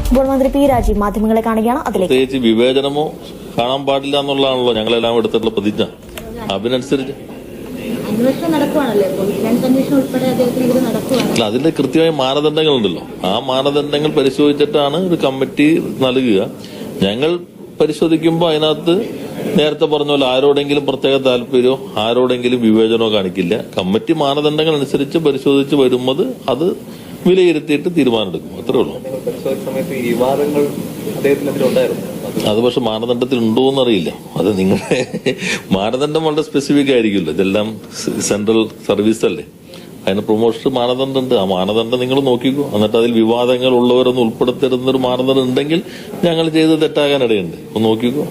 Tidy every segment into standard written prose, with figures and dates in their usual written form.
ഇപ്പോൾ മന്ത്രി പി രാജീവ് മാധ്യമങ്ങളെ കാണുകയാണ്. പ്രത്യേകിച്ച് വിവേചനമോ കാണാൻ പാടില്ല എന്നുള്ളതാണല്ലോ ഞങ്ങളെല്ലാം എടുത്തിട്ടുള്ള പ്രതിജ്ഞ. അതിനനുസരിച്ച് അതിന്റെ കൃത്യമായ മാനദണ്ഡങ്ങളുണ്ടല്ലോ. ആ മാനദണ്ഡങ്ങൾ പരിശോധിച്ചിട്ടാണ് ഒരു കമ്മിറ്റി നൽകുക. ഞങ്ങൾ പരിശോധിക്കുമ്പോൾ അതിനകത്ത് നേരത്തെ പറഞ്ഞ പോലെ ആരോടെങ്കിലും പ്രത്യേക താല്പര്യമോ ആരോടെങ്കിലും വിവേചനമോ കാണിക്കില്ല. കമ്മിറ്റി മാനദണ്ഡങ്ങൾ അനുസരിച്ച് പരിശോധിച്ച് വരുമ്പോൾ അത് വിലയിരുത്തിയിട്ട് തീരുമാനമെടുക്കും. അത്രേ ഉള്ളൂ. അത് പക്ഷെ മാനദണ്ഡത്തിൽ ഉണ്ടോ എന്നറിയില്ല. അത് നിങ്ങളുടെ മാനദണ്ഡം വളരെ സ്പെസിഫിക് ആയിരിക്കുമല്ലോ. ഇതെല്ലാം സെൻട്രൽ സർവീസ് അല്ലേ, അതിന് പ്രൊമോഷൻ മാനദണ്ഡം ഉണ്ട്. ആ മാനദണ്ഡം നിങ്ങൾ നോക്കിക്കോ. എന്നിട്ട് അതിൽ വിവാദങ്ങൾ ഉള്ളവരൊന്നും ഉൾപ്പെടുത്തരുന്നൊരു മാനദണ്ഡം ഉണ്ടെങ്കിൽ ഞങ്ങൾ ചെയ്ത് തെറ്റാകാനിടയുണ്ട്. ഒന്ന് നോക്കിക്കോ.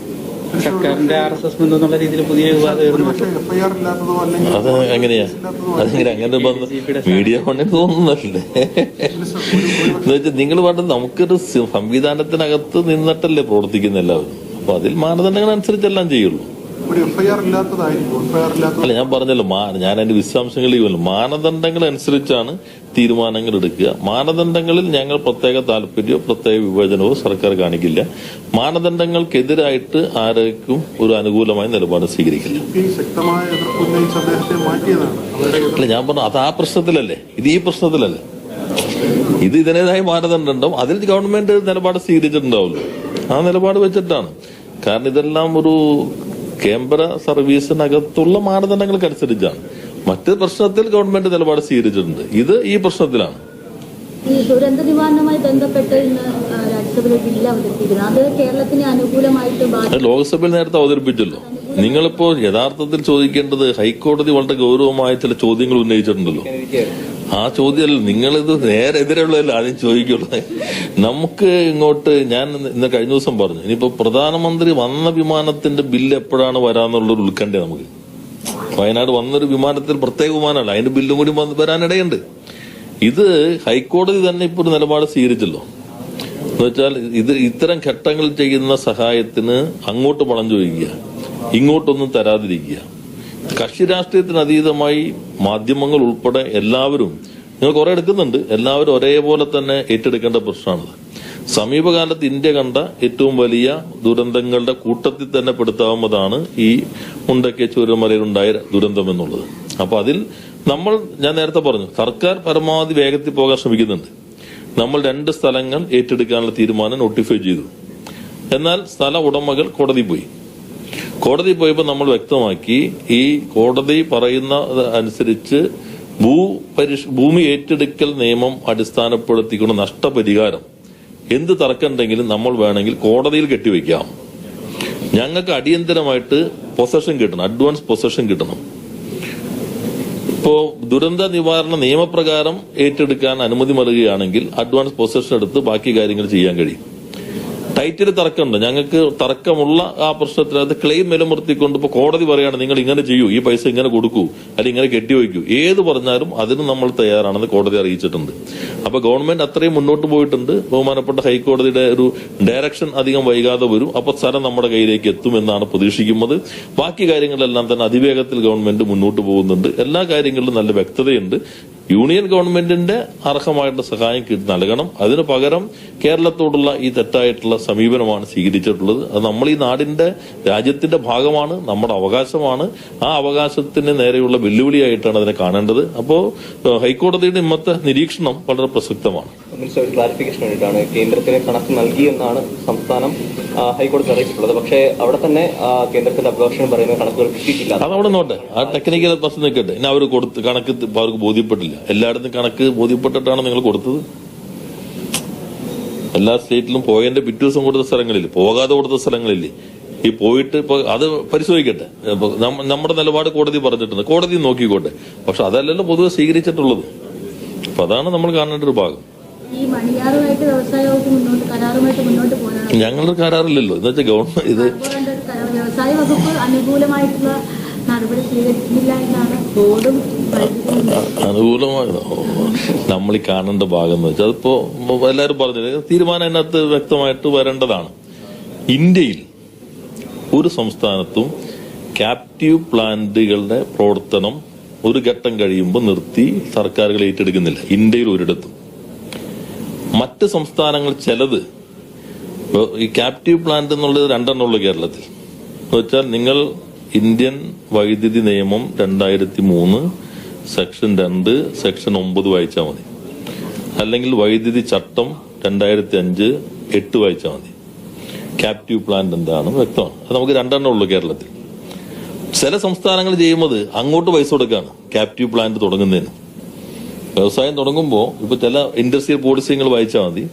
സർക്കാരിന്റെ RSS എന്നുള്ള രീതിയിൽ പുതിയ അത് എങ്ങനെയാ അങ്ങനെ മീഡിയ ഫണ്ടിന് തോന്നുന്നല്ലേ എന്നുവെച്ചാൽ നിങ്ങൾ പറഞ്ഞത് നമുക്കൊരു സംവിധാനത്തിനകത്ത് നിന്നിട്ടല്ലേ പ്രവർത്തിക്കുന്ന എല്ലാവരും. അപ്പൊ അതിൽ മാനദണ്ഡങ്ങൾ അനുസരിച്ചെല്ലാം ചെയ്യുള്ളൂ. അല്ല, ഞാൻ പറഞ്ഞല്ലോ, ഞാൻ അതിന്റെ വിശദാംശങ്ങളിൽ മാനദണ്ഡങ്ങൾ അനുസരിച്ചാണ് തീരുമാനങ്ങൾ എടുക്കുക. മാനദണ്ഡങ്ങളിൽ ഞങ്ങൾ പ്രത്യേക താല്പര്യമോ പ്രത്യേക വിവേചനവോ സർക്കാർ കാണിക്കില്ല. മാനദണ്ഡങ്ങൾക്കെതിരായിട്ട് ആർക്കും ഒരു അനുകൂലമായ നിലപാട് സ്വീകരിക്കില്ല. അല്ല, ഞാൻ പറഞ്ഞു അത് ആ പ്രശ്നത്തിലല്ലേ, ഇത് ഈ പ്രശ്നത്തിലല്ലേ. ഇത് ഇതിനേതായ മാനദണ്ഡം ഉണ്ടാവും. അതിൽ ഗവൺമെന്റ് നിലപാട് സ്വീകരിച്ചിട്ടുണ്ടാവുള്ളൂ. ആ നിലപാട് വെച്ചിട്ടാണ്. കാരണം ഇതെല്ലാം ഒരു കേന്ദ്ര സർവീസിനകത്തുള്ള മാനദണ്ഡങ്ങൾക്കനുസരിച്ചാണ്. മറ്റ് പ്രശ്നത്തിൽ ഗവൺമെന്റ് നിലപാട് സ്വീകരിച്ചിട്ടുണ്ട്. ഇത് ഈ പ്രശ്നത്തിലാണ്. ദുരന്ത നിവാരണവുമായി ബന്ധപ്പെട്ട് ഇന്ന് രാജ്യസഭയിൽ ബില്ല് അവതരിപ്പിക്കുന്നത് അത് കേരളത്തിന് അനുകൂലമായിട്ട് ലോക്സഭയിൽ നേരത്തെ അവതരിപ്പിച്ചല്ലോ. നിങ്ങളിപ്പോ യഥാർത്ഥത്തിൽ ചോദിക്കേണ്ടത് ഹൈക്കോടതി വളരെ ഗൗരവമായ ചില ചോദ്യങ്ങൾ ഉന്നയിച്ചിട്ടുണ്ടല്ലോ. ആ ചോദ്യം നിങ്ങളിത് നേരെ എതിരെയുള്ളതല്ല ആദ്യം ചോദിക്കുള്ളൂ. നമുക്ക് ഇങ്ങോട്ട് ഞാൻ ഇന്ന് കഴിഞ്ഞ ദിവസം പറഞ്ഞു, ഇനിയിപ്പോ പ്രധാനമന്ത്രി വന്ന വിമാനത്തിന്റെ ബില്ല് എപ്പോഴാണ് വരാന്നുള്ളൊരു ഉത്കണ്ഠ നമുക്ക്. വയനാട് വന്നൊരു വിമാനത്തിൽ പ്രത്യേക വിമാനമല്ല, അതിന്റെ ബില്ലും കൂടി വരാനിടയുണ്ട്. ഇത് ഹൈക്കോടതി തന്നെ ഇപ്പൊ ഒരു നിലപാട് സ്വീകരിച്ചല്ലോ. എന്നുവെച്ചാൽ ഇത് ഇത്തരം ഘട്ടങ്ങളിൽ ചെയ്യുന്ന സഹായത്തിന് അങ്ങോട്ട് പണം ചോദിക്കുക, ഇങ്ങോട്ടൊന്നും തരാതിരിക്കുക. കക്ഷി രാഷ്ട്രീയത്തിന് അതീതമായി മാധ്യമങ്ങൾ ഉൾപ്പെടെ എല്ലാവരും, നിങ്ങൾ കുറെ എടുക്കുന്നുണ്ട്, എല്ലാവരും ഒരേപോലെ തന്നെ ഏറ്റെടുക്കേണ്ട പ്രശ്നമാണത്. സമീപകാലത്ത് ഇന്ത്യ കണ്ട ഏറ്റവും വലിയ ദുരന്തങ്ങളുടെ കൂട്ടത്തിൽ തന്നെ പെടുത്താവുന്നതാണ് ഈ മുണ്ടക്കൈ ചൂരൽമലയിലുണ്ടായ ദുരന്തം എന്നുള്ളത്. അപ്പൊ അതിൽ ഞാൻ നേരത്തെ പറഞ്ഞു, സർക്കാർ പരമാവധി വേഗത്തിൽ പോകാൻ ശ്രമിക്കുന്നുണ്ട്. നമ്മൾ 2 സ്ഥലങ്ങൾ ഏറ്റെടുക്കാനുള്ള തീരുമാനം നോട്ടിഫൈ ചെയ്തു. എന്നാൽ സ്ഥല ഉടമകൾ കോടതി പോയപ്പോൾ നമ്മൾ വ്യക്തമാക്കി, ഈ കോടതി പറയുന്ന അനുസരിച്ച് ഭൂമി ഏറ്റെടുക്കൽ നിയമം അടിസ്ഥാനപ്പെടുത്തിക്കൊണ്ട് നഷ്ടപരിഹാരം എന്ത് തർക്കമുണ്ടെങ്കിലും നമ്മൾ വേണമെങ്കിൽ കോടതിയിൽ കെട്ടിവെക്കാം. ഞങ്ങൾക്ക് അടിയന്തരമായിട്ട് പൊസഷൻ കിട്ടണം, അഡ്വാൻസ് പൊസഷൻ കിട്ടണം. ഇപ്പോ ദുരന്ത നിവാരണ നിയമപ്രകാരം ഏറ്റെടുക്കാൻ അനുമതി നൽകുകയാണെങ്കിൽ അഡ്വാൻസ് പൊസഷൻ എടുത്ത് ബാക്കി കാര്യങ്ങൾ ചെയ്യാൻ കഴിയും. ടൈറ്റിൽ തർക്കമുണ്ട്, ഞങ്ങൾക്ക് തർക്കമുള്ള ആ പ്രശ്നത്തിനകത്ത് ക്ലെയിം നിലനിർത്തിക്കൊണ്ട് ഇപ്പൊ കോടതി പറയാണ് നിങ്ങൾ ഇങ്ങനെ ചെയ്യൂ, ഈ പൈസ ഇങ്ങനെ കൊടുക്കൂ, അല്ലെങ്കിൽ ഇങ്ങനെ കെട്ടിവയ്ക്കൂ, ഏത് പറഞ്ഞാലും അതിന് നമ്മൾ തയ്യാറാണെന്ന് കോടതി അറിയിച്ചിട്ടുണ്ട്. അപ്പൊ ഗവൺമെന്റ് അത്രയും മുന്നോട്ട് പോയിട്ടുണ്ട്. ബഹുമാനപ്പെട്ട ഹൈക്കോടതിയുടെ ഒരു ഡയറക്ഷൻ അധികം വൈകാതെ വരും. അപ്പൊ സ്ഥലം നമ്മുടെ കയ്യിലേക്ക് എത്തുമെന്നാണ് പ്രതീക്ഷിക്കുന്നത്. ബാക്കി കാര്യങ്ങളെല്ലാം തന്നെ അതിവേഗത്തിൽ ഗവൺമെന്റ് മുന്നോട്ട് പോകുന്നുണ്ട്. എല്ലാ കാര്യങ്ങളിലും നല്ല വ്യക്തതയുണ്ട്. യൂണിയൻ ഗവൺമെന്റിന്റെ അർഹമായിട്ടുള്ള സഹായം നൽകണം. അതിനു പകരം കേരളത്തോടുള്ള ഈ തെറ്റായിട്ടുള്ള സമീപനമാണ് സ്വീകരിച്ചിട്ടുള്ളത്. അത് നമ്മൾ ഈ രാജ്യത്തിന്റെ ഭാഗമാണ്, നമ്മുടെ അവകാശമാണ്. ആ അവകാശത്തിന് നേരെയുള്ള വെല്ലുവിളിയായിട്ടാണ് അതിനെ കാണേണ്ടത്. അപ്പോ ഹൈക്കോടതിയുടെ ഇന്നത്തെ നിരീക്ഷണം വളരെ പ്രസക്തമാണ്. ക്ലാരിഫിക്കേഷൻ വേണ്ടിയിട്ടാണ് കേന്ദ്രത്തിന് കണക്ക് നൽകിയെന്നാണ് സംസ്ഥാനം ഹൈക്കോടതി അറിയിച്ചിട്ടുള്ളത്. പക്ഷേ അവിടെ തന്നെ കേന്ദ്രത്തിന്റെ അഭിഭാഷകൻ പറയുന്ന കണക്കുകൾ കിട്ടിയിട്ടില്ല. അതവിടെ നോട്ടെ, ആ ടെക്നിക്കൽ പ്രശ്നം നിൽക്കട്ടെ. ഇനി അവർ കണക്ക് അവർക്ക് ബോധ്യപ്പെട്ടില്ല. എല്ലായിടത്തും കണക്ക് ബോധ്യപ്പെട്ടിട്ടാണ് നിങ്ങൾ കൊടുത്തത്. എല്ലാ സ്റ്റേറ്റിലും പോയതിന്റെ പിറ്റേ ദിവസം കൊടുത്ത സ്ഥലങ്ങളില്ലേ, പോകാതെ കൊടുത്ത സ്ഥലങ്ങളില്ലേ, ഈ പോയിട്ട് ഇപ്പൊ അത് പരിശോധിക്കട്ടെ. നമ്മുടെ നിലപാട് കോടതി പറഞ്ഞിട്ടുണ്ട്, കോടതി നോക്കിക്കോട്ടെ. പക്ഷെ അതല്ലല്ലോ പൊതുവെ സ്വീകരിച്ചിട്ടുള്ളത്. അപ്പൊ അതാണ് നമ്മൾ കാണേണ്ട ഒരു ഭാഗം. ഞങ്ങളുടെ കരാറില്ലല്ലോ. എന്ന് വെച്ചാൽ ഗവൺമെന്റ് ഇത് വ്യവസായ വകുപ്പ് അനുകൂലമായിട്ടുള്ള നടപടി സ്വീകരിക്കുന്നില്ല എന്നാണ് ബോർഡും അനുകൂലമായി നമ്മൾ ഈ കാണേണ്ട ഭാഗം എന്ന് വെച്ചാൽ അതിപ്പോ എല്ലാവരും പറഞ്ഞത് തീരുമാനം അതിനകത്ത് വ്യക്തമായിട്ട് വരേണ്ടതാണ്. ഇന്ത്യയിൽ ഒരു സംസ്ഥാനത്തും ക്യാപ്റ്റീവ് പ്ലാന്റുകളുടെ പ്രവർത്തനം ഒരു ഘട്ടം കഴിയുമ്പോൾ നിർത്തി സർക്കാരുകൾ ഏറ്റെടുക്കുന്നില്ല. ഇന്ത്യയിൽ ഒരിടത്തും. മറ്റ് സംസ്ഥാനങ്ങൾ ചിലത് ഈ ക്യാപ്റ്റീവ് പ്ലാന്റ് എന്നുള്ളത് രണ്ടെണ്ണമുള്ളൂ കേരളത്തിൽ. എന്ന് വെച്ചാൽ നിങ്ങൾ ഇന്ത്യൻ വൈദ്യുതി നിയമം 2003 സെക്ഷൻ 2 സെക്ഷൻ 9 വായിച്ചാൽ മതി, അല്ലെങ്കിൽ വൈദ്യുതി ചട്ടം 2005 8 വായിച്ചാൽ മതി. ക്യാപ്റ്റീവ് പ്ലാന്റ് എന്താണെന്ന് വ്യക്തമാണ്. അത് നമുക്ക് രണ്ടെണ്ണം ഉള്ളൂ കേരളത്തിൽ. ചില സംസ്ഥാനങ്ങൾ ചെയ്യുന്നത് അങ്ങോട്ട് പൈസ കൊടുക്കാണ് ക്യാപ്റ്റീവ് പ്ലാന്റ് തുടങ്ങുന്നതിന്. വ്യവസായം തുടങ്ങുമ്പോൾ ഇപ്പൊ ചില ഇൻഡസ്ട്രിയൽ പോളിസികൾ വായിച്ചാൽ മതി,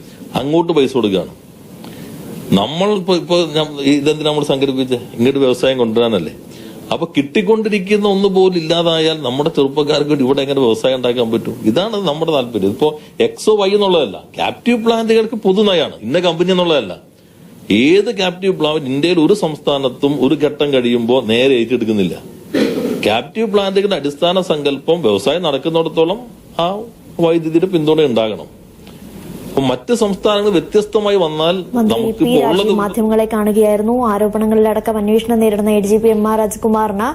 അങ്ങോട്ട് പൈസ കൊടുക്കുകയാണ്. നമ്മൾ ഇപ്പൊ ഇതെന്തിനാ നമ്മൾ സംഘടിപ്പിച്ച് ഇങ്ങോട്ട് വ്യവസായം കൊണ്ടുവരാനല്ലേ. അപ്പൊ കിട്ടിക്കൊണ്ടിരിക്കുന്ന ഒന്ന് പോലും ഇല്ലാതായാൽ നമ്മുടെ ചെറുപ്പക്കാർക്ക് ഇവിടെ എങ്ങനെ വ്യവസായം ഉണ്ടാക്കാൻ പറ്റും? ഇതാണ് നമ്മുടെ താല്പര്യം. ഇപ്പോ എക്സോ വൈ എന്നുള്ളതല്ല, ക്യാപ്റ്റീവ് പ്ലാന്റുകൾക്ക് പൊതുനയാണ്, ഇന്ന കമ്പനി എന്നുള്ളതല്ല. ഏത് ക്യാപ്റ്റീവ് പ്ലാന്റ് ഇന്ത്യയിൽ ഒരു സംസ്ഥാനത്തും ഒരു ഘട്ടം കഴിയുമ്പോൾ നേരെ ഏറ്റെടുക്കുന്നില്ല. ക്യാപ്റ്റീവ് പ്ലാന്റുകളുടെ അടിസ്ഥാന സങ്കല്പം വ്യവസായം നടക്കുന്നിടത്തോളം ആ വൈദ്യുതിയുടെ പിന്തുണ ഉണ്ടാകണം. മറ്റ് സംസ്ഥാനങ്ങൾ വ്യത്യസ്തമായി വന്നാൽ മന്ത്രി പി രാജീവ് മാധ്യമങ്ങളെ കാണുകയായിരുന്നു. ആരോപണങ്ങളിലടക്കം അന്വേഷണം നേരിടുന്ന ADGP MR രാജ്കുമാറിന്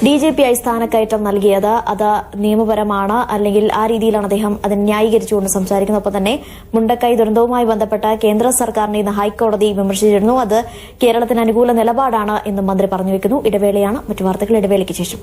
DGP ആയി സ്ഥാനക്കയറ്റം നൽകിയത് അത് നിയമപരമാണ്, അല്ലെങ്കിൽ ആ രീതിയിലാണ് അദ്ദേഹം അതിനെ ന്യായീകരിച്ചുകൊണ്ട് സംസാരിക്കുന്നത്. ഒപ്പം തന്നെ മുണ്ടക്കൈ ദുരന്തവുമായി ബന്ധപ്പെട്ട കേന്ദ്ര സർക്കാരിനെ ഇന്ന് ഹൈക്കോടതി വിമർശിച്ചിരുന്നു. അത് കേരളത്തിന് അനുകൂല നിലപാടാണ് എന്നും മന്ത്രി പറഞ്ഞു വെക്കുന്നു. ഇടവേളയാണ്. മറ്റു വാർത്തകൾ ഇടവേളയ്ക്ക് ശേഷം.